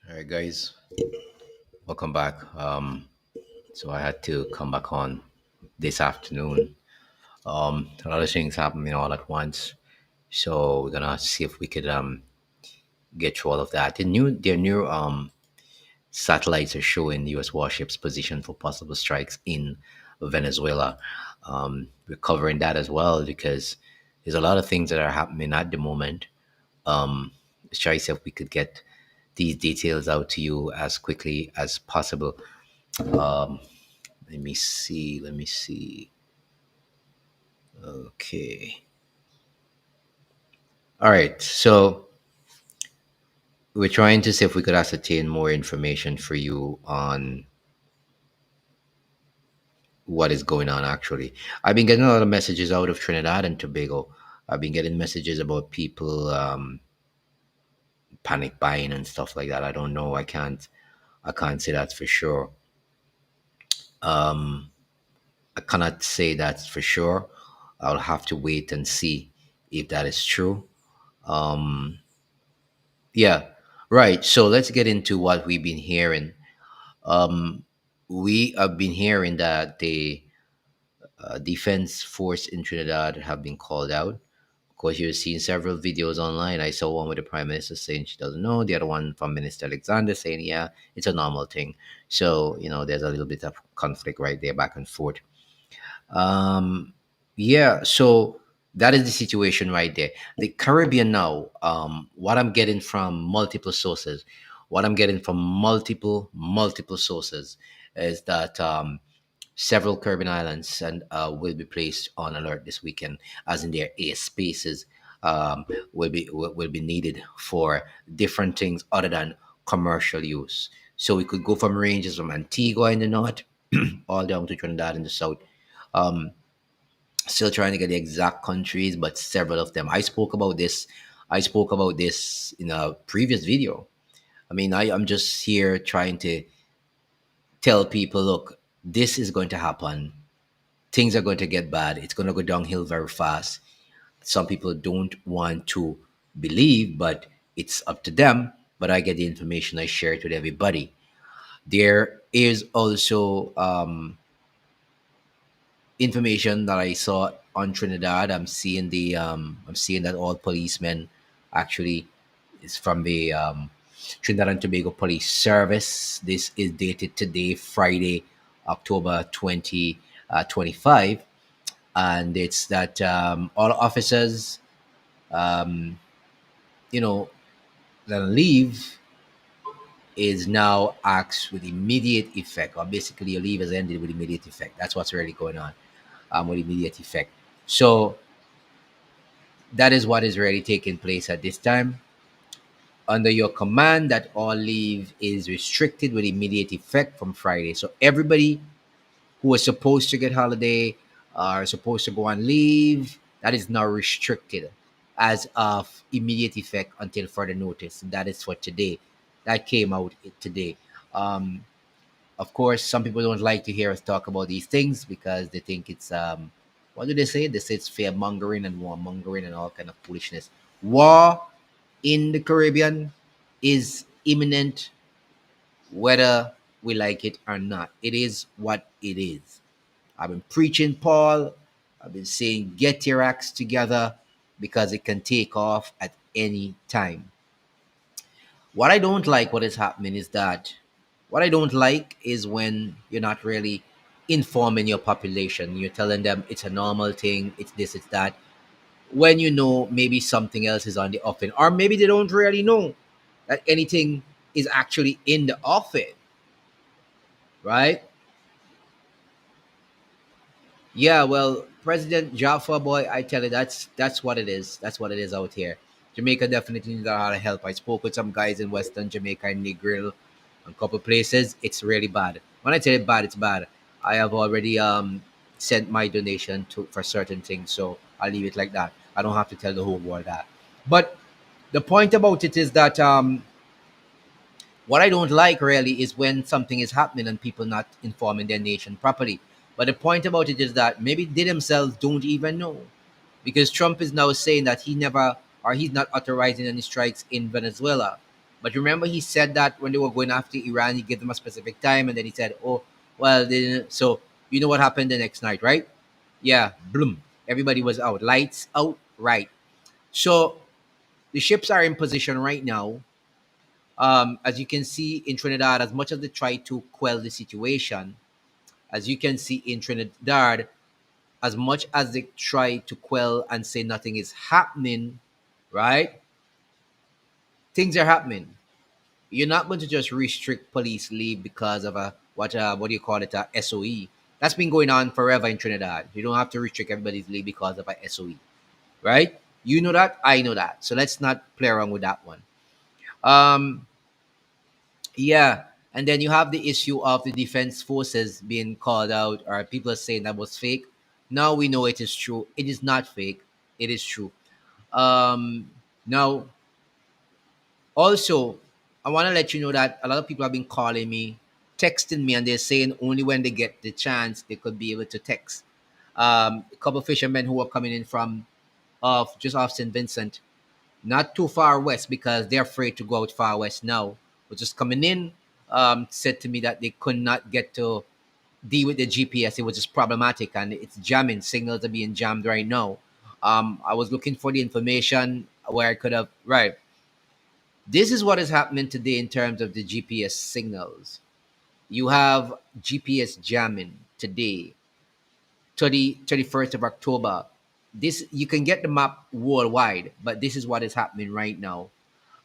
All right, guys, welcome back. So I had to come back on this afternoon. A lot of things happening all at once. So we're gonna see if we could get through all of that. Their new satellites are showing U.S. warships positioned for possible strikes in Venezuela. We're covering that as well because there's a lot of things that are happening at the moment. Let's try to see if we could get these details out to you as quickly as possible. Um, Let me see. Let me see. Okay. All right. So we're trying to see if we could ascertain more information for you on what is going on actually. I've been getting a lot of messages out of Trinidad and Tobago. I've been getting messages about people panic buying and stuff like that. I don't know. I can't say that for sure. Um I cannot say that for sure. I'll have to wait and see if that is true. Um Yeah, right. So let's get into what we've been hearing. Um, we have been hearing that the defense force in Trinidad have been called out. Of course, you've seen several videos online. I saw one with the prime minister saying she doesn't know. The other one from Minister Alexander saying, yeah, it's a normal thing. So, there's a little bit of conflict right there, back and forth. Um, yeah, so that is the situation right there. The Caribbean now, what I'm getting from multiple sources, what I'm getting from multiple sources is that several Caribbean islands and will be placed on alert this weekend, as in their air spaces will be needed for different things other than commercial use. So we could go from ranges from Antigua in the north all down to Trinidad in the south. Um, Still trying to get the exact countries, but several of them. I spoke about this in a previous video. I mean, I'm just here trying to tell people, look, this is going to happen. Things are going to get bad. It's going to go downhill very fast. Some people don't want to believe, but it's up to them. But I get the information, I share it with everybody. There is also information that I saw on Trinidad. I'm seeing that all policemen actually is from the Trinidad and Tobago Police Service. This is dated today, Friday, October 2025, and it's that all officers, um, you know, that leave is now asked with immediate effect, or basically your leave has ended with immediate effect. That's what's really going on with immediate effect. So that is what is really taking place at this time. Under your command, that all leave is restricted with immediate effect from Friday. So everybody who was supposed to get holiday are supposed to go on leave. That is now restricted as of immediate effect until further notice. And that is for today. That came out today. Um, Of course, some people don't like to hear us talk about these things because they think it's what do they say? They say it's fear mongering and war mongering and all kind of foolishness. War in the Caribbean is imminent, whether we like it or not. It is what it is. I've been preaching, Paul. I've been saying, get your acts together because it can take off at any time. What I don't like what is happening is that what I don't like is when you're not really informing your population. You're telling them it's a normal thing, it's this, it's that. When you know maybe something else is on the offing, or maybe they don't really know that anything is actually in the offing, right? Yeah, well, President Jaffa boy, I tell you, that's what it is. That's what it is out here. Jamaica definitely needs a lot of help. I spoke with some guys in Western Jamaica in Negril, a couple places. It's really bad. When I tell you bad, it's bad. I have already sent my donation to for certain things, so I'll leave it like that. I don't have to tell the whole world that. But the point about it is that what I don't like really is when something is happening and people not informing their nation properly. But the point about it is that maybe they themselves don't even know. Because Trump is now saying that he never or he's not authorizing any strikes in Venezuela. But remember, he said that when they were going after Iran, he gave them a specific time, and then he said, "Oh, well, they didn't." So you know what happened the next night, right? Yeah, bloom. Everybody was out, lights out, right? So the ships are in position right now. As you can see in Trinidad, as much as they try to quell the situation, as you can see in Trinidad, as much as they try to quell and say nothing is happening, right? Things are happening. You're not going to just restrict police leave because of a what do you call it, a SOE. That's been going on forever in Trinidad. You don't have to restrict everybody's leave because of a SOE, right? You know that, I know that. So let's not play around with that one. Um, yeah, and then you have the issue of the defense forces being called out, or people are saying that was fake. Now we know it is true. It is not fake. It is true. Um, Now, also, I want to let you know that a lot of people have been calling me, texting me, and they're saying only when they get the chance they could be able to text. A couple of fishermen who are coming in from off just off St. Vincent, not too far west because they're afraid to go out far west now. But just coming in, said to me that they could not get to deal with the GPS. It was just problematic and it's jamming. Signals are being jammed right now. I was looking for the information where I could have, right. This is what is happening today in terms of the GPS signals. You have GPS jamming today, 31st of October. This you can get the map worldwide, but this is what is happening right now.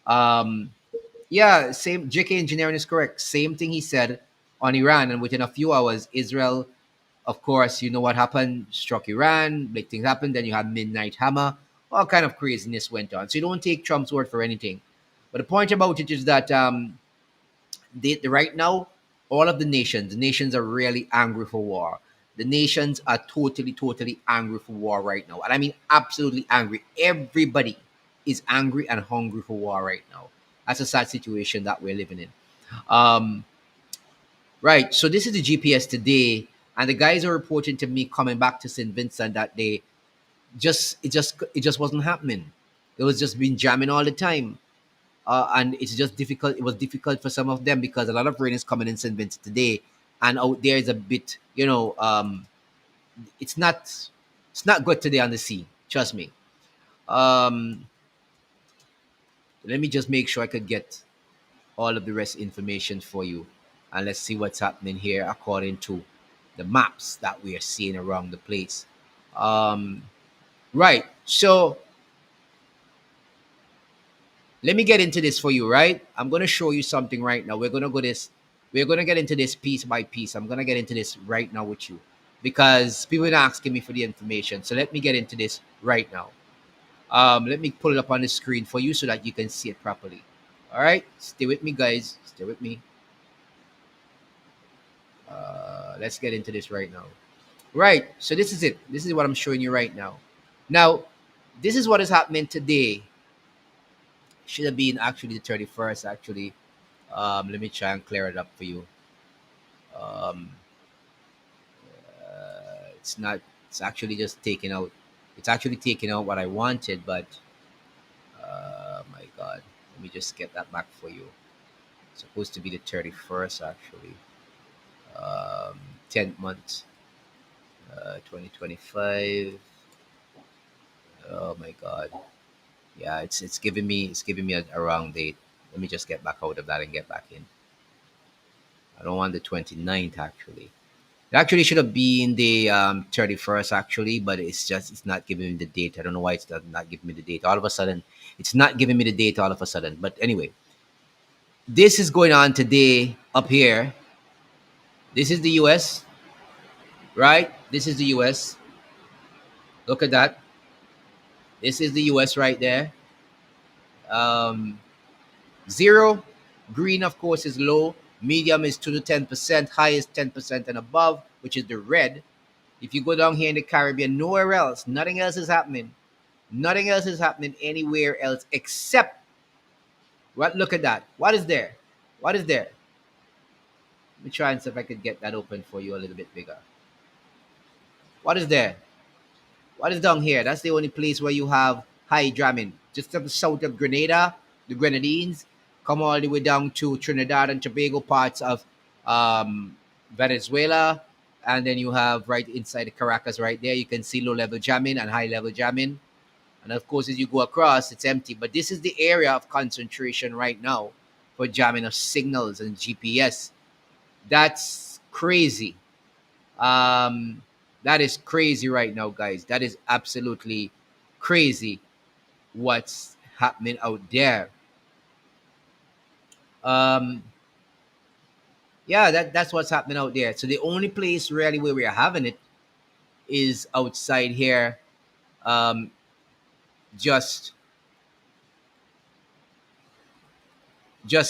Um, yeah, same. JK Engineering is correct. Same thing he said on Iran, and within a few hours, Israel, of course, you know what happened, struck Iran. Big things happened. Then you had Midnight Hammer. All kind of craziness went on. So you don't take Trump's word for anything. But the point about it is that right now, all of the nations are really angry for war. The nations are totally, totally angry for war right now. And I mean, absolutely angry. Everybody is angry and hungry for war right now. That's a sad situation that we're living in. Um, right. So this is the GPS today. And the guys are reporting to me coming back to St. Vincent that they it just wasn't happening. It was just been jamming all the time. And it's just difficult. It was difficult for some of them because a lot of rain is coming in St. Vincent today, and out there is a bit, it's not, it's not good today on the sea. Trust me. Um, Let me just make sure I could get all of the rest information for you, and let's see what's happening here according to the maps that we are seeing around the place. Um, right. So let me get into this for you, right? I'm gonna show you something right now. We're gonna get into this piece by piece. I'm gonna get into this right now with you because people are asking me for the information. So let me get into this right now. Let me pull it up on the screen for you so that you can see it properly. All right, stay with me, guys. Stay with me. Let's get into this right now. Right. So this is it. This is what I'm showing you right now. Now, this is what is happening today. Should have been actually the 31st. Actually, let me try and clear it up for you. Um, it's not. It's actually just taking out. It's actually taking out what I wanted, but my God, let me just get that back for you. It's supposed to be the 31st, actually. 10th month, 2025. Oh my God. Yeah, it's giving me a wrong date. Let me just get back out of that and get back in. I don't want the 29th actually. It actually should have been the 31st actually, but it's not giving me the date. I don't know why it's not giving me the date. All of a sudden, it's not giving me the date all of a sudden. But anyway, this is going on today up here. This is the US, right? This is the US. Look at that. This is the US right there. Um, Zero, green of course is low. Medium is 2 to 10%. High is 10% and above, which is the red. If you go down here in the Caribbean, nowhere else, nothing else is happening. Nothing else is happening anywhere else except what? Look at that. What is there? What is there? Let me try and see if I could get that open for you a little bit bigger. What is there? What is down here? That's the only place where you have high jamming. Just to the south of Grenada, the Grenadines, come all the way down to Trinidad and Tobago, parts of um, Venezuela, and then you have right inside Caracas, right there, you can see low level jamming and high level jamming. And of course, as you go across, it's empty. But this is the area of concentration right now for jamming of signals and GPS. That's crazy. Um, that is crazy right now, guys. That is absolutely crazy what's happening out there. Um, yeah, that's what's happening out there. So the only place really where we're having it is outside here, um, just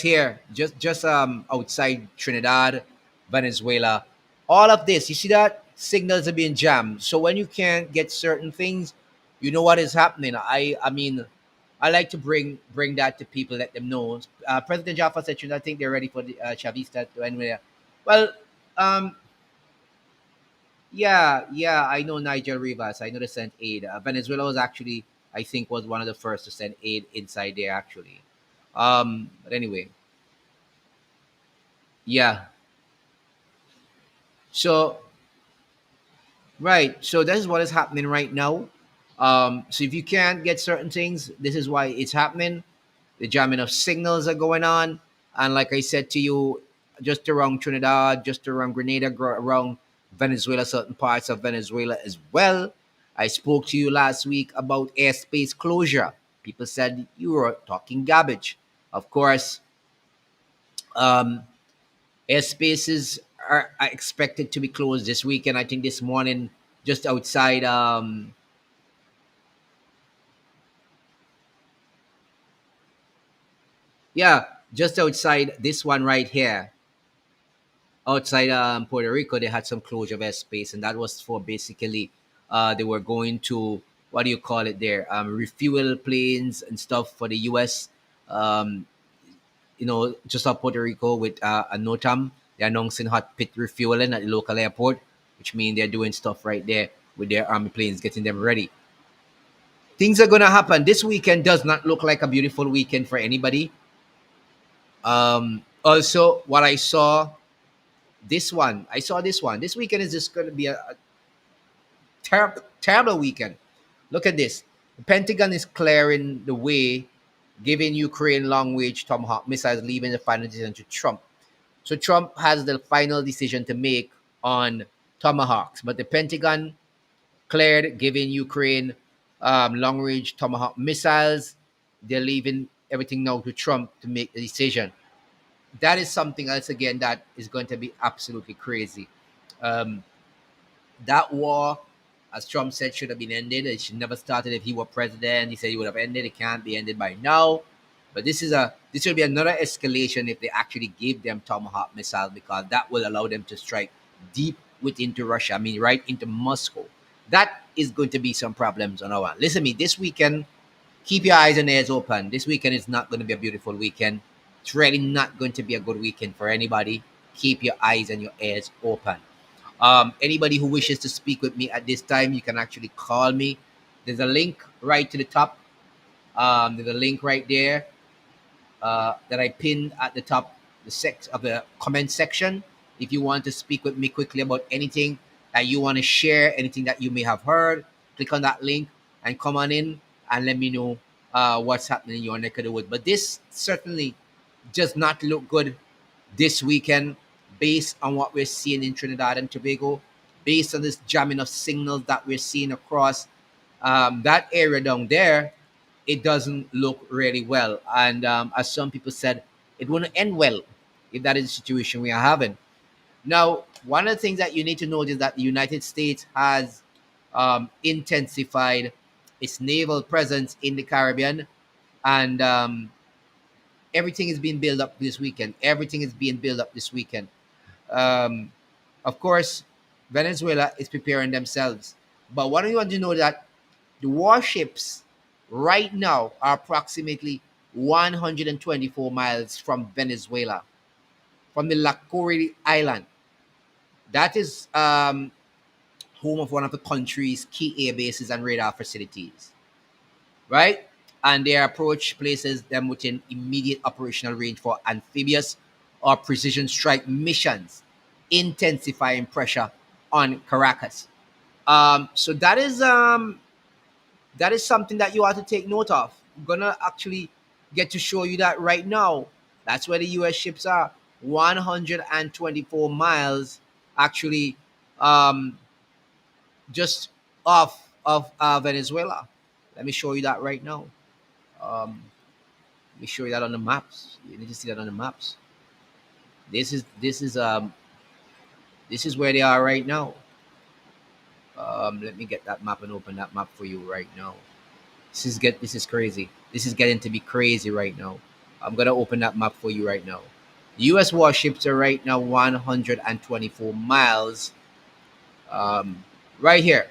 here, just outside Trinidad, Venezuela. All of this, you see that signals are being jammed. So when you can't get certain things, you know what is happening. I mean, I like to bring that to people, let them know. President Jaffa said, "I think they're ready for the Chavista to end with." Well, um, yeah, yeah, I know Nigel Rivas. I know they sent aid. Venezuela was actually, I think, was one of the first to send aid inside there. Actually, but anyway, yeah. So right, so this is what is happening right now. So if you can't get certain things, this is why it's happening. The jamming of signals are going on, and like I said to you, just around Trinidad, just around Grenada, around Venezuela, certain parts of Venezuela as well. I spoke to you last week about airspace closure. People said you were talking garbage. Of course, um, airspaces are expected to be closed this weekend. I think this morning, just outside, yeah, just outside this one right here, outside Puerto Rico, they had some closure of airspace, and that was for basically they were going to, what do you call it there, refuel planes and stuff for the U.S. Um, just off Puerto Rico with a NOTAM. They're announcing hot pit refueling at the local airport, which means they're doing stuff right there with their army planes, getting them ready. Things are going to happen. This weekend does not look like a beautiful weekend for anybody. Also, what I saw, I saw this one. This weekend is just going to be a terrible, terrible weekend. Look at this. The Pentagon is clearing the way, giving Ukraine long-range Tomahawk missiles, leaving the final decision to Trump. So Trump has the final decision to make on Tomahawks, but the Pentagon cleared, giving Ukraine long-range Tomahawk missiles. They're leaving everything now to Trump to make the decision. That is something else again that is going to be absolutely crazy. Um, that war, as Trump said, should have been ended. It should never started if he were president. He said he would have ended. It can't be ended by now. But this will be another escalation if they actually give them Tomahawk missiles, because that will allow them to strike deep within to Russia. I mean, right into Moscow. That is going to be some problems on our one. Listen to me. This weekend, keep your eyes and ears open. This weekend is not going to be a beautiful weekend. It's really not going to be a good weekend for anybody. Keep your eyes and your ears open. Anybody who wishes to speak with me at this time, you can actually call me. There's a link right to the top. There's a link right there that I pinned at the top the sex of the comment section. If you want to speak with me quickly about anything that you want to share, anything that you may have heard, click on that link and come on in and let me know what's happening in your neck of the woods. But this certainly does not look good this weekend, based on what we're seeing in Trinidad and Tobago, based on this jamming of signals that we're seeing across that area down there. It doesn't look really well. And as some people said, it won't end well if that is the situation we are having. Now, one of the things that you need to note is that the United States has intensified its naval presence in the Caribbean, and everything is being built up this weekend. Everything is being built up this weekend. Um, of course, Venezuela is preparing themselves. But what do you want to know that the warships right now are approximately 124 miles from Venezuela, from the Lacori Island. That is home of one of the country's key air bases and radar facilities, right? and their approach places them within immediate operational range for amphibious or precision strike missions, intensifying pressure on Caracas. So that is something that you have to take note of. I'm gonna actually get to show you that right now. That's where the U.S. ships are, 124 miles, actually, um, just off of Venezuela. Let me show you that right now. Um, Let me show you that on the maps. You need to see that on the maps. This is this is where they are right now. Let me get that map and open that map for you right now. This is crazy. This is getting to be crazy right now. I'm gonna open that map for you right now. U.S. warships are right now 124 miles. Um, right here.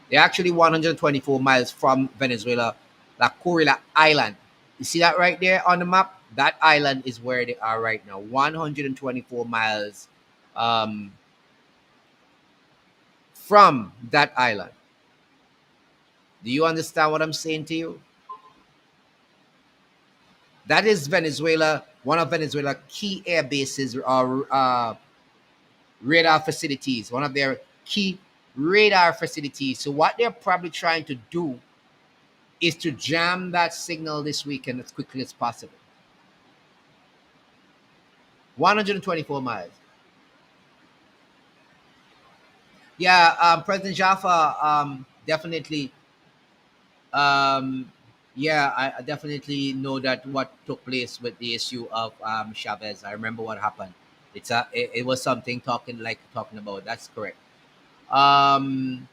They're actually 124 miles from Venezuela, La Curila Island. You see that right there on the map? That island is where they are right now. 124 miles um, from that island. Do you understand what I'm saying to you? That is Venezuela, one of Venezuela key air bases or radar facilities, one of their key radar facilities. So what they're probably trying to do is to jam that signal this weekend as quickly as possible. 124 miles. Yeah, President Jaffa, definitely. Um, yeah, I definitely know that what took place with the issue of Chavez. I remember what happened. It was something talking about. That's correct. Um,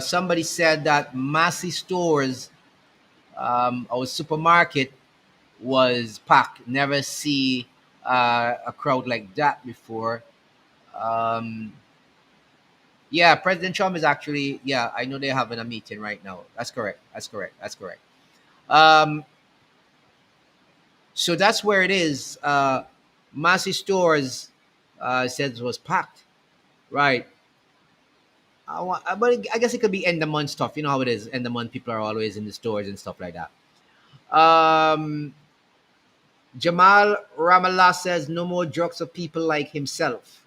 Somebody said that Massy stores, our supermarket, was packed. Never see a crowd like that before. Um, yeah, President Trump is actually, yeah, I know they're having a meeting right now. That's correct. That's correct. That's correct. Um, so that's where it is. Massy stores said was packed. Right. But I guess it could be end of month stuff. You know how it is. End of month, people are always in the stores and stuff like that. Um, Jamal Ramallah says no more drugs for people like himself.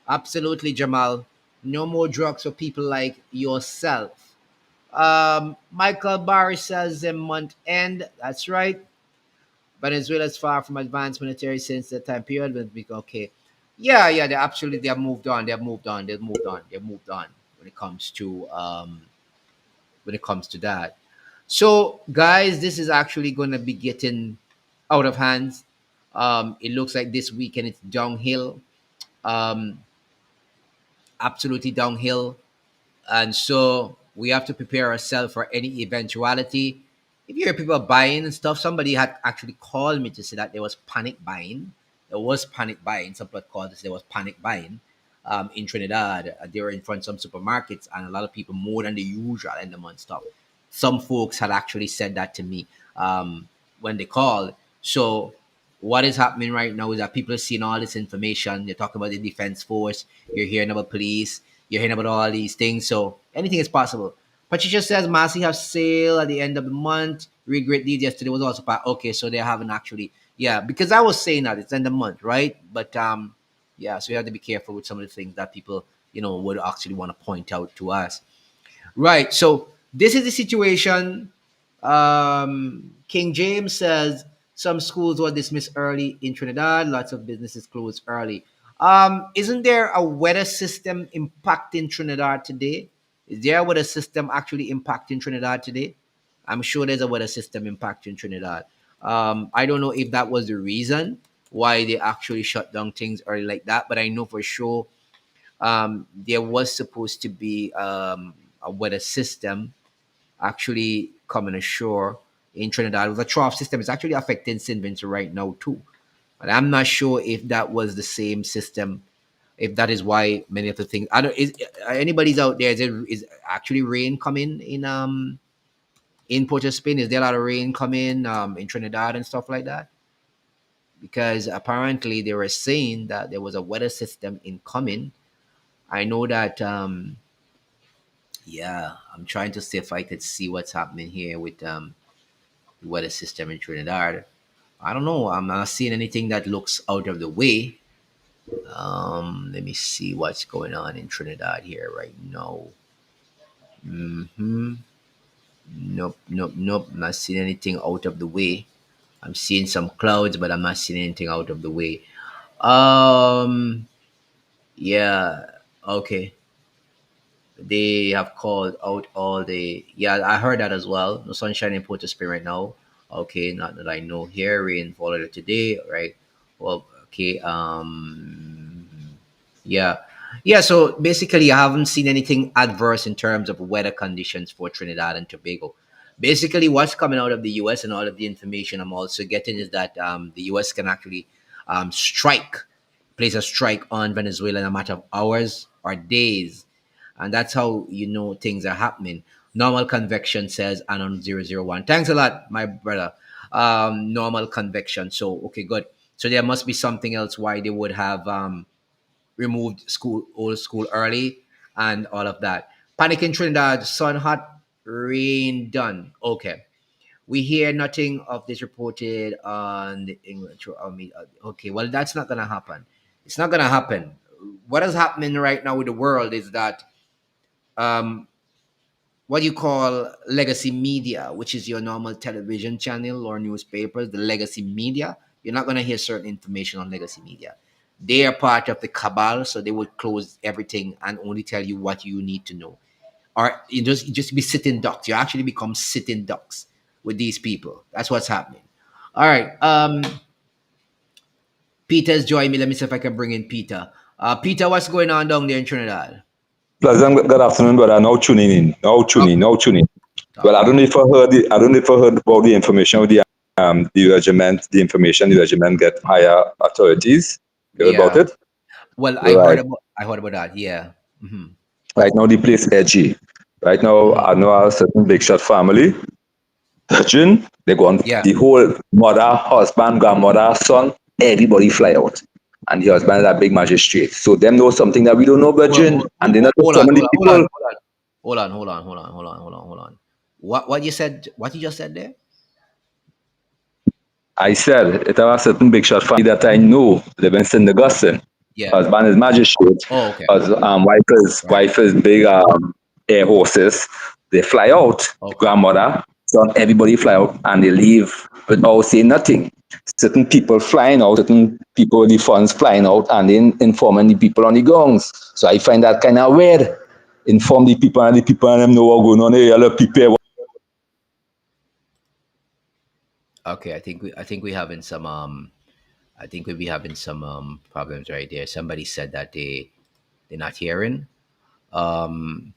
Absolutely, Jamal. No more drugs for people like yourself. Michael Barry says the month end. That's right. Venezuela is far from advanced military since the time period. But okay, yeah, yeah, they absolutely they have moved on. They have moved on. They've moved on. They've moved on when it comes to that. So, guys, this is actually going to be getting out of hands. It looks like this weekend it's downhill, um, absolutely downhill. And so we have to prepare ourselves for any eventuality. If you hear people buying and stuff, somebody had actually called me to say that there was panic buying. There was panic buying. Somebody called to say there was panic buying in Trinidad. They were in front of some supermarkets, and a lot of people more than the usual in the month stuff. Some folks had actually said that to me when they called. So what is happening right now is that people are seeing all this information. You're talking about the defense force. You're hearing about police. You're hearing about all these things. So anything is possible. Patricia says Massey have sale at the end of the month. Read great deeds yesterday was also part. Okay, so they haven't actually, yeah, because I was saying that it's end of the month, right? But yeah, so you have to be careful with some of the things that people, would actually want to point out to us. Right. So this is the situation. King James says some schools were dismissed early in Trinidad. Lots of businesses closed early. Isn't there a weather system impacting Trinidad today? Is there a weather system actually impacting Trinidad today? I'm sure there's a weather system impacting Trinidad. I don't know if that was the reason why they actually shut down things early like that, but I know for sure there was supposed to be a weather system actually coming ashore in Trinidad. The trough system is actually affecting St. Vincent right now too. But I'm not sure if that was the same system. If that is why many of the things I don't is anybody's out there is actually rain coming in Port of Spain? Is there a lot of rain coming in Trinidad and stuff like that? Because apparently they were saying that there was a weather system incoming. I know that Yeah, I'm trying to see if I could see what's happening here with the weather system in Trinidad. I don't know. I'm not seeing anything that looks out of the way. Let me see what's going on in Trinidad here right now. Hmm. Nope, nope, nope. I'm not seeing anything out of the way. I'm seeing some clouds, but I'm not seeing anything out of the way. Um, yeah, okay. They have called out all the. Yeah, I heard that as well. No sunshine in Port of Spain right now. Okay, not that I know here. Rain followed today, right? Well, okay. Yeah. Yeah, so basically, I haven't seen anything adverse in terms of weather conditions for Trinidad and Tobago. Basically, what's coming out of the US and all of the information I'm also getting is that the US can actually strike, place a strike on Venezuela in a matter of hours or days. And that's how you know things are happening. Normal convection says Anon 001. Thanks a lot, my brother. Normal convection. So, okay, good. So there must be something else why they would have removed school old school early and all of that. Panic in Trinidad, sun hot, rain done. Okay. We hear nothing of this reported on the English. Okay, well, that's not gonna happen. It's not gonna happen. What is happening right now with the world is that um, what you call legacy media, which is your normal television channel or newspapers, the legacy media, you're not gonna hear certain information on legacy media. They are part of the cabal, so they will close everything and only tell you what you need to know. Or you just be sitting ducks. You actually become sitting ducks with these people. That's what's happening. All right. Peter's joining me. Let me see if I can bring in Peter. Peter, what's going on down there in Trinidad? Pleasant good afternoon, brother. Now tuning in. Now tuning. Okay. Now tuning. Well, Talk I to don't me. know if I heard. I don't know if I heard about the information with the regiment, the information the regiment get from higher authorities. You heard about Yeah. it? Well, Right. I heard about that. Yeah. Hmm. Right now, the place is edgy. Right now, Hmm. I know a certain big shot family. Virgin, they go on Yeah. the whole mother, husband, grandmother, son, everybody fly out. And the husband is a big magistrate. So them know something that we don't know, Virgin. And they not just Hold on. some of the Hold on. people. Hold on. Hold on. Hold on. Hold on. Hold on. Hold on. Hold on. What you said? What you just said there? I said, it was a certain big shot family that I know live in St. Augustine. Yeah. Husband is magistrate. Oh, okay. Right. Wife is big air horses. They fly out, the Okay. grandmother, son, everybody fly out and they leave without saying nothing. Certain people flying out, certain people with the funds flying out and then informing the people on the grounds. So I find that kind of weird. Inform the people and them know what's going on. Hey, hello, people. Okay. I think we having some I think we'll be having some problems right there. Somebody said that they're not hearing. Um,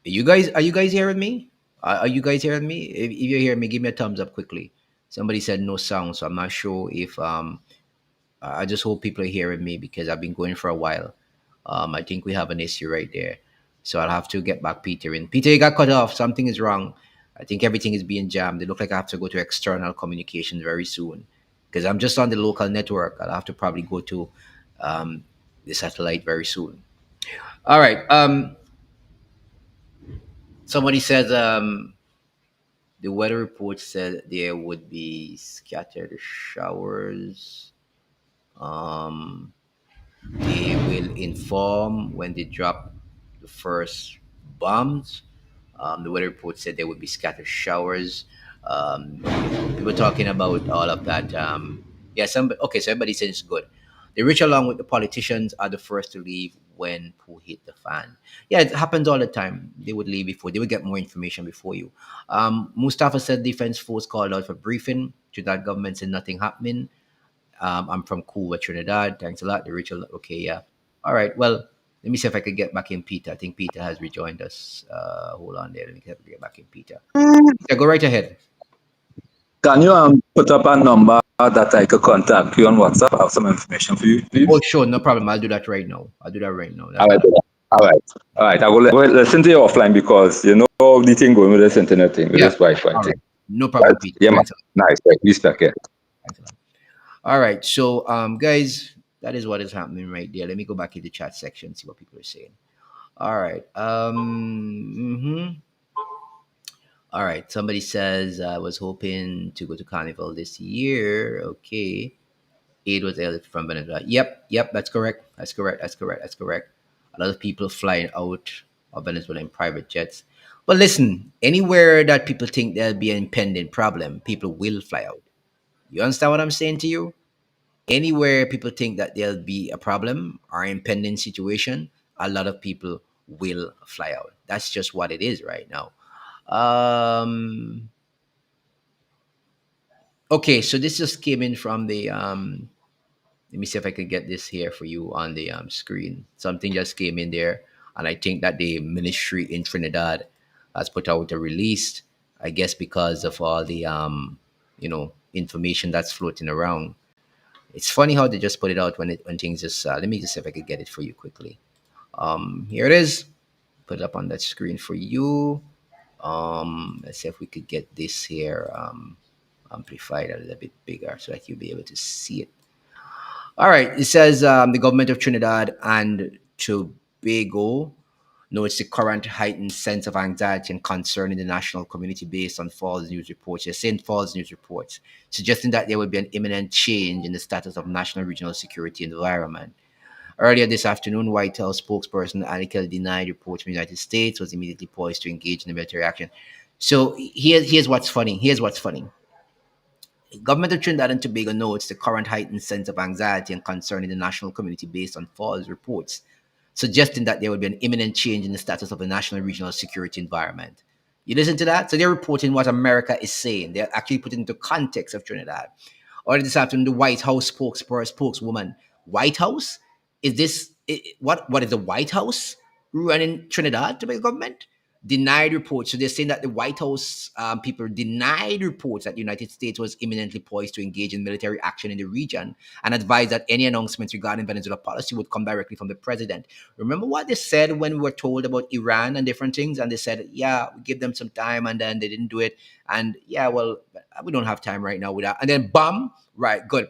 are you guys hearing me? Are you guys hearing me? If you're hearing me, give me a thumbs up quickly. Somebody said no sound, so I'm not sure if I just hope people are hearing me because I've been going for a while. I think we have an issue right there, so I'll have to get back Peter in. Peter, you got cut off. Something is wrong. I think everything is being jammed. It look like I have to go to external communication very soon because I'm just on the local network. I'll have to probably go to um, the satellite very soon. All right. Somebody says the weather report said there would be scattered showers. Um, they will inform when they drop the first bombs. The weather report said there would be scattered showers. People talking about all of that. Yeah, okay, so everybody says it's good. The rich, along with the politicians, are the first to leave when poo hit the fan. Yeah, it happens all the time. They would leave before. They would get more information before you. Mustafa said defense force called out for briefing. Trinidad government said nothing happening. I'm from Cuba, Trinidad. Thanks a lot. The ritual. Okay, yeah. All right. Well, let me see if I could get back in Peter. I think Peter has rejoined us. Hold on there. Let me see if I can get back in Peter. Peter, go right ahead. Can you put up a number that I could contact you on WhatsApp? I have some information for you, Oh, please. sure. No problem. I'll do that right now. I'll do that right now. All That's right, not a brother. All right. All right. I will listen to you offline because you know how the thing going with this internet thing, with Yeah. this Wi-Fi All thing. right. No Right? problem, Peter. Yeah, man. Thanks a lot. Nice. Right. Respect it. Thanks a lot. All right. So, guys, that is what is happening right there. Let me go back in the chat section, see what people are saying. All right. All right. Somebody says I was hoping to go to Carnival this year. Okay. Aid was added from Venezuela. Yep. Yep. That's correct. That's correct. That's correct. That's correct. A lot of people flying out of Venezuela in private jets. But listen, anywhere that people think there'll be an impending problem, people will fly out. You understand what I'm saying to you? Anywhere people think that there'll be a problem or impending situation, a lot of people will fly out. That's just what it is right now. Um, okay, so this just came in from the. Let me see if I can get this here for you on the screen. Something just came in there, and I think that the ministry in Trinidad has put out a release. I guess because of all the information that's floating around. It's funny how they just put it out when things just. Let me just see if I could get it for you quickly. Here it is. Put it up on that screen for you. Let's see if we could get this here amplified a little bit bigger so that you'll be able to see it. All right. It says the government of Trinidad and Tobago notes the current heightened sense of anxiety and concern in the national community based on false news reports. They're saying false news reports, suggesting that there will be an imminent change in the status of national regional security environment. Earlier this afternoon, White House spokesperson Anikel denied reports from the United States was immediately poised to engage in a military action. So here's what's funny. Here's what's funny. Government of Trinidad and Tobago notes the current heightened sense of anxiety and concern in the national community based on false reports, suggesting that there will be an imminent change in the status of the national regional security environment. You listen to that? So they're reporting what America is saying. They're actually putting into context of Trinidad. Or this afternoon, the White House spokeswoman. White House? Is this what is the White House running Trinidad Tobago government? Denied reports. So they're saying that the White House people denied reports that the United States was imminently poised to engage in military action in the region and advised that any announcements regarding Venezuela policy would come directly from the president. Remember what they said when we were told about Iran and different things? And they said, yeah, we give them some time, and then they didn't do it. And yeah, well, we don't have time right now with that. And then, bam, right, good.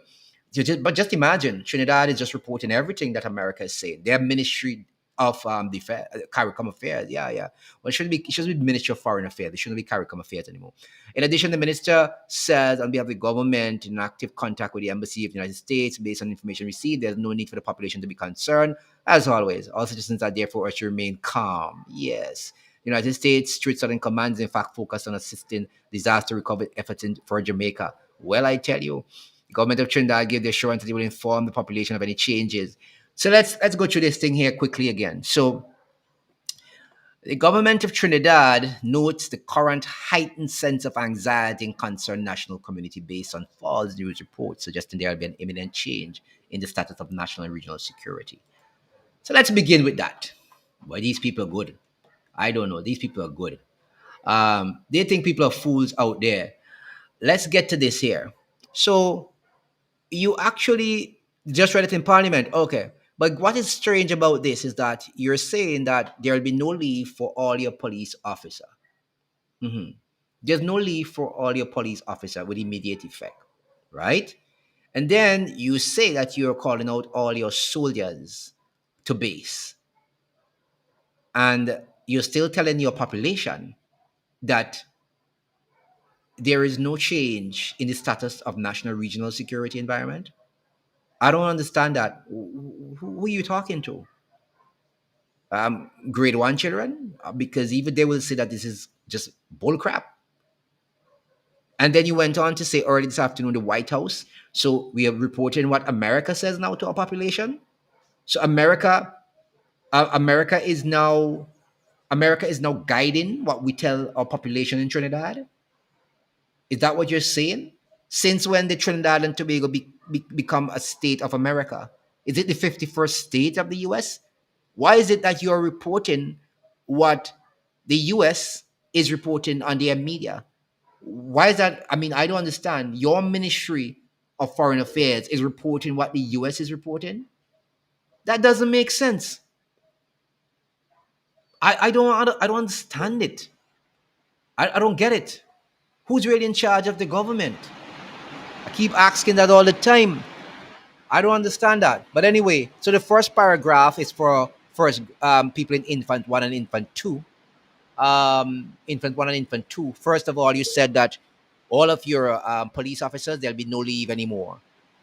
But just imagine, Trinidad is just reporting everything that America is saying. Their Ministry of Defense, CARICOM Affairs, yeah, yeah. Well, it shouldn't be Ministry of Foreign Affairs. It shouldn't be CARICOM Affairs anymore. In addition, the minister says on behalf of the government, in active contact with the embassy of the United States, based on information received, there's no need for the population to be concerned. As always, all citizens are therefore urged to remain calm. Yes. The United States Street Southern Command is in fact focused on assisting disaster recovery efforts for Jamaica. Well, I tell you, the government of Trinidad gave the assurance that they will inform the population of any changes. So let's go through this thing here quickly again. So the government of Trinidad notes the current heightened sense of anxiety and concern national community based on false news reports suggesting there will be an imminent change in the status of national and regional security. So let's begin with that. Why these people are good? I don't know. These people are good. They think people are fools out there. Let's get to this here. So you actually just read it in Parliament. Okay. But what is strange about this is that you're saying that there will be no leave for all your police officer. Mhm. There's no leave for all your police officer with immediate effect, right? And then you say that you're calling out all your soldiers to base. And you're still telling your population that there is no change in the status of national regional security environment. I don't understand that. Who are you talking to? Grade one children? Because even they will say that this is just bull crap. And then you went on to say early this afternoon, the White House. So we are reporting what America says now to our population. So America is now guiding what we tell our population in Trinidad. Is that what you're saying? Since when did Trinidad and Tobago become a state of America? Is it the 51st state of the US? Why is it that you're reporting what the US is reporting on their media? Why is that? I mean, I don't understand. Your Ministry of Foreign Affairs is reporting what the US is reporting? That doesn't make sense. I don't understand it. I don't get it. Who's really in charge of the government? I keep asking that all the time. I don't understand that. But anyway, so the first paragraph is for first people in infant one and infant two. Infant one and infant two. First of all, you said that all of your police officers, there'll be no leave anymore.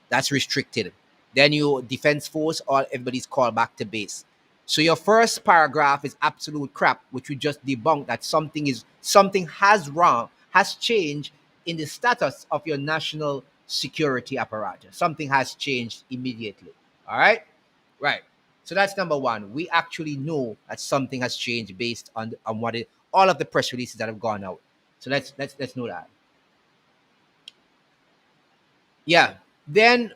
That's restricted. Then you defense force, all everybody's called back to base. So your first paragraph is absolute crap, which we just debunked that something has wrong, has changed in the status of your national security apparatus. Something has changed immediately. All right? Right. So that's number one. We actually know that something has changed based on all of the press releases that have gone out. So let's know that. Yeah. Then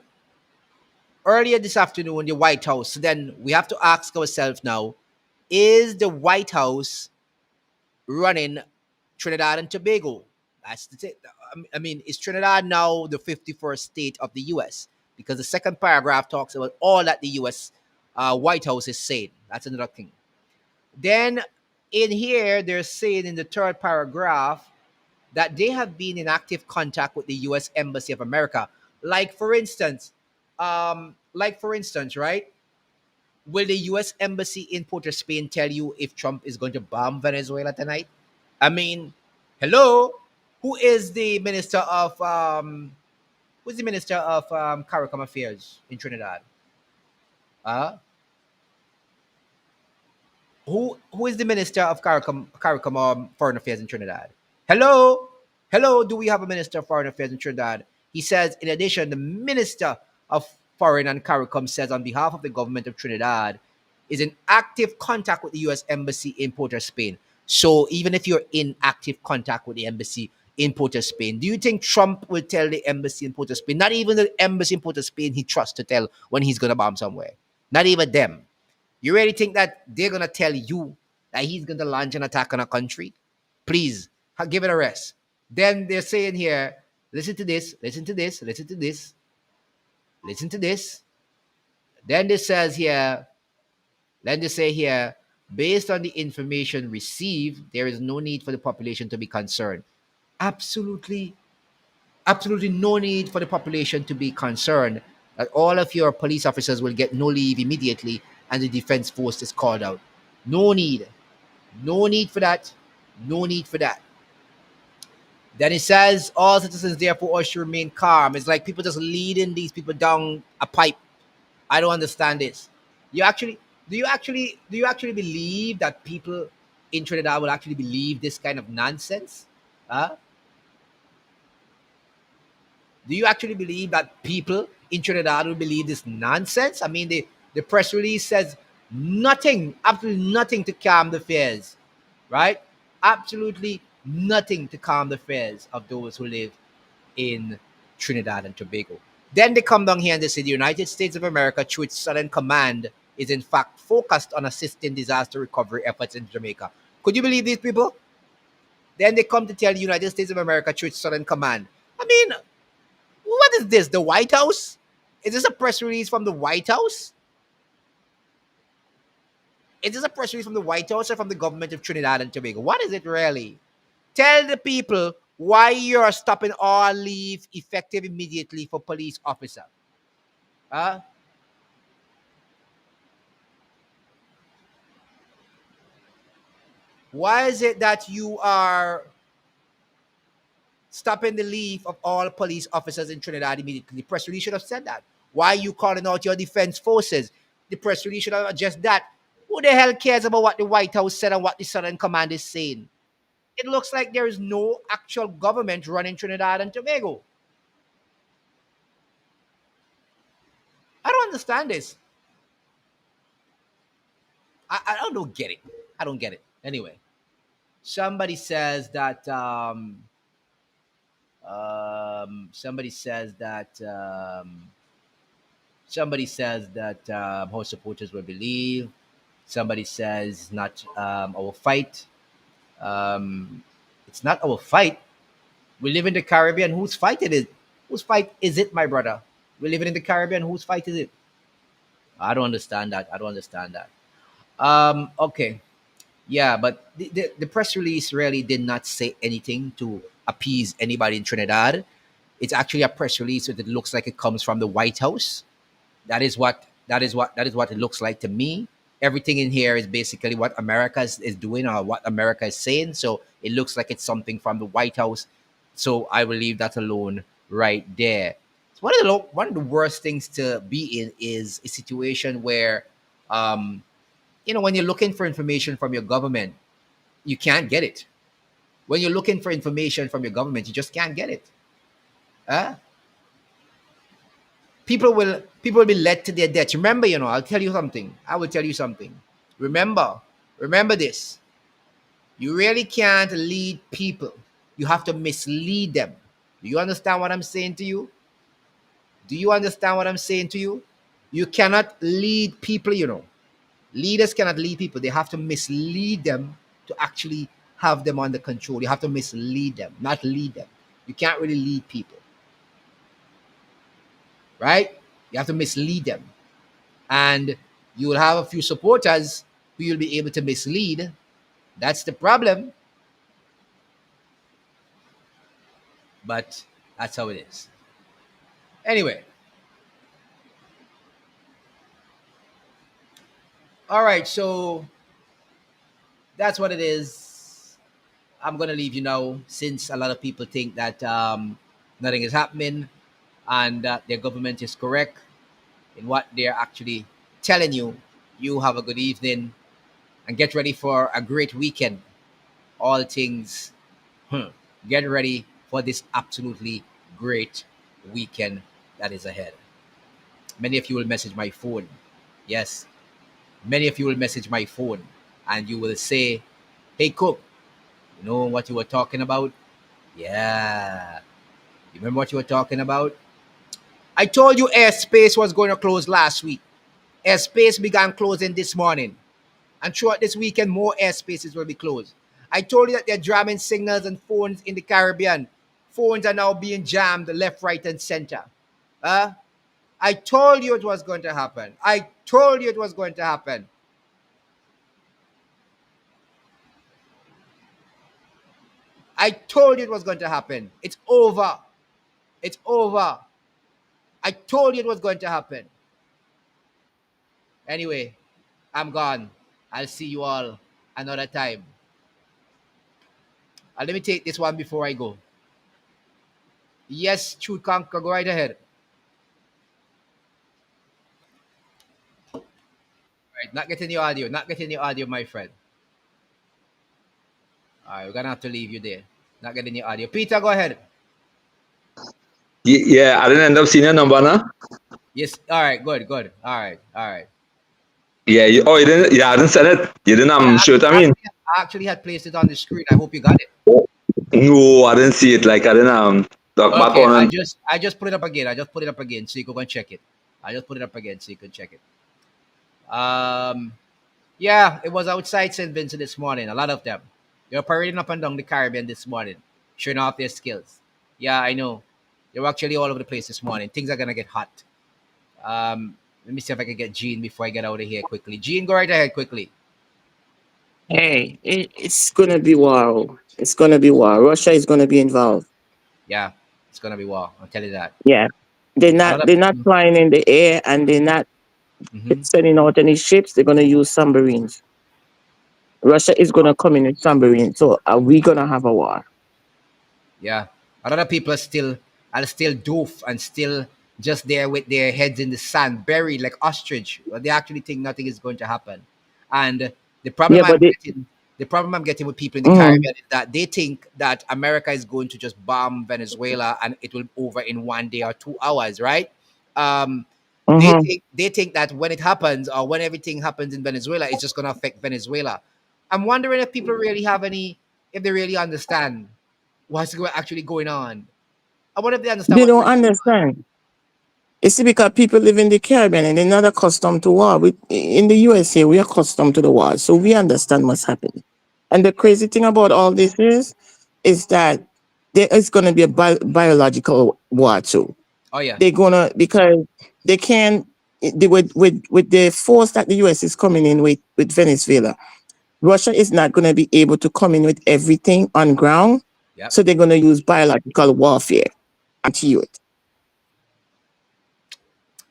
earlier this afternoon, the White House. So then we have to ask ourselves now: is the White House running Trinidad and Tobago? That's the thing. I mean, is Trinidad now the 51st state of the U.S.? Because the second paragraph talks about all that the U.S. White House is saying. That's another thing. Then in here, they're saying in the third paragraph that they have been in active contact with the U.S. Embassy of America. Like for instance, right? Will the U.S. Embassy in Port of Spain tell you if Trump is going to bomb Venezuela tonight? I mean, hello, who is the minister of who's the minister of CARICOM affairs in Trinidad? Uh, who is the minister of CARICOM foreign affairs in Trinidad? Hello, hello. Do we have a minister of foreign affairs in Trinidad? He says, in addition, the minister of foreign and CARICOM says on behalf of the government of Trinidad is in active contact with the U.S. embassy in Port of Spain. So even if you're in active contact with the embassy in Port of Spain, do you think Trump will tell the embassy in Port of Spain? Not even the embassy in Port of Spain he trusts to tell when he's going to bomb somewhere. Not even them. You really think that they're gonna tell you that he's gonna launch an attack on a country? Please give it a rest. Then they're saying here, listen to this, listen to this, listen to this, listen to this. Then this says here, then they say here, based on the information received, there is no need for the population to be concerned. Absolutely, absolutely no need for the population to be concerned that all of your police officers will get no leave immediately and the defense force is called out. No need. No need for that. No need for that. Then it says all citizens therefore should remain calm. It's like people just leading these people down a pipe. I don't understand this. You actually do you actually believe that people in Trinidad will actually believe this kind of nonsense? Huh? Do you actually believe that people in Trinidad will believe this nonsense? I mean, the press release says nothing, absolutely nothing to calm the fears, right? Absolutely nothing to calm the fears of those who live in Trinidad and Tobago. Then they come down here and they say the United States of America, through its Southern Command, is in fact focused on assisting disaster recovery efforts in Jamaica. Could you believe these people? Then they come to tell the United States of America, through its Southern Command. I mean, what is this? The White House? Is this a press release from the White House? Is this a press release from the White House or from the government of Trinidad and Tobago? What is it really? Tell the people why you're stopping all leave effective immediately for police officer. Huh? Why is it that you are stopping the leave of all police officers in Trinidad immediately? The press release should have said that. Why are you calling out your defense forces? The press release should have addressed that. Who the hell cares about what the White House said and what the Southern Command is saying? It looks like there is no actual government running Trinidad and Tobago. I don't understand this. I don't get it. I don't get it. Anyway, somebody says that somebody says that our supporters will believe. Somebody says not our fight. Um, it's not our fight. We live in the Caribbean. Whose fight it is? Whose fight is it, my brother? We're living in the Caribbean. Whose fight is it? I don't understand that. I don't understand that. Okay. Yeah, but the press release really did not say anything to appease anybody in Trinidad. It's actually a press release that it looks like it comes from the White House. That is what it looks like to me. everything in here is basically what America is doing or what America is saying. So it looks like it's something from the White House. So I will leave that alone right there. So one of the worst things to be in is a situation where, um, when you're looking for information from your government, you can't get it. When you're looking for information from your government, you just can't get it. Huh? People will be led to their death. Remember, I'll tell you something. I will tell you something. Remember, remember this. You really can't lead people. You have to mislead them. Do you understand what I'm saying to you? Do you understand what I'm saying to you? You cannot lead people. Leaders cannot lead people. They have to mislead them to actually have them under control. You have to mislead them, not lead them. You can't really lead people, right? You have to mislead them. And you will have a few supporters who you'll be able to mislead. That's the problem, but that's how it is. Anyway, all right, so that's what it is. I'm gonna leave you now, since a lot of people think that nothing is happening and that their government is correct in what they're actually telling you. You have a good evening and get ready for a great weekend. All things, get ready for this absolutely great weekend that is ahead. Many of you will message my phone. Yes, many of you will message my phone and you will say, "Hey, Cook, you know what you were talking about?" Yeah. You remember what you were talking about? I told you airspace was going to close last week. Airspace began closing this morning. And throughout this weekend, more airspaces will be closed. I told you that they're jamming signals and phones in the Caribbean. Phones are now being jammed left, right, and center. Huh? I told you it was going to happen. I told you it was going to happen. I told you it was going to happen. It's over. It's over. I told you it was going to happen. Anyway, I'm gone. I'll see you all another time. Let me take this one before I go. Yes, Truth Conquer, go right ahead. Right, not getting your audio. Not getting your audio, my friend. All right, we're gonna have to leave you there. Not getting your audio. Peter, go ahead. Yeah, I didn't end up seeing your number now. Yes. All right. Good. Good. All right. All right. Yeah, you didn't. Yeah, I didn't send it. You didn't Yeah. show it. I mean, I actually had placed it on the screen. I hope you got it. no, I didn't see it. Like I didn't talk back Okay. on I and just I just put it up again. I just put it up again so you can go and check it. I just put it up again so you can check it. Um. Yeah, it was outside St. Vincent this morning. A lot of them. They were parading up and down the Caribbean this morning, showing off their skills. Yeah, I know. They were actually all over the place this morning. Things are gonna get hot. Let me see if I can get Gene before I get out of here quickly. Gene, go right ahead quickly. Hey, it's gonna be war. It's gonna be war. Russia is gonna be involved. Yeah, it's gonna be war. I'll tell you that. Yeah, A lot of they're not flying in the air, and they're not hmm sending out any ships. They're gonna use submarines. Russia is gonna come in with submarines. So are we gonna have a war? yeah, a lot of people are still doof and still just there with their heads in the sand, buried like ostrich. But they actually think nothing is going to happen. And the problem Yeah, I'm but it. getting, the problem I'm getting with people in the Mm, Caribbean is that they think that America is going to just bomb Venezuela and it will be over in 1 day or 2 hours, right? Um, they mm-hmm. think that when it happens or when everything happens in Venezuela, it's just going to affect Venezuela. I'm wondering if people really have any, if they really understand actually going on. I wonder if they understand They what's don't really going on. understand. You see, because people live in the Caribbean and they're not accustomed to war. In the USA, we're accustomed to the war, so we understand what's happening. And the crazy thing about all this is that there is going to be a biological war too. Oh yeah, They're gonna because they can with the force that the US is coming in with Venezuela. Russia is not going to be able to come in with everything on ground, yep. so they're going to use biological warfare to you it.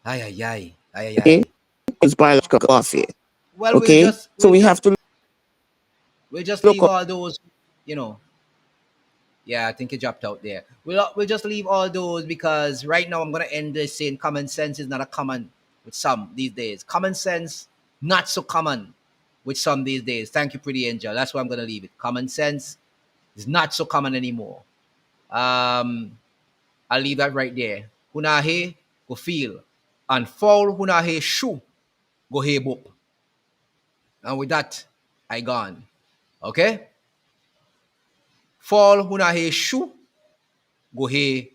Ay ay ay ay ay ay. Okay, use biological warfare. Well, Okay, so we have to we'll just look leave up. all those, you know. Yeah, I think it dropped out there. We'll just leave all those because right now I'm gonna end this saying common sense is not a common with some these days. Common sense not so common with some these days. Thank you, pretty angel. That's why I'm gonna leave it. Common sense is not so common anymore. Um, I'll leave that right there. Hunahe go feel and fall hunahe shoe go he boop. And with that, I gone. Okay? Fall hunahe shoe go he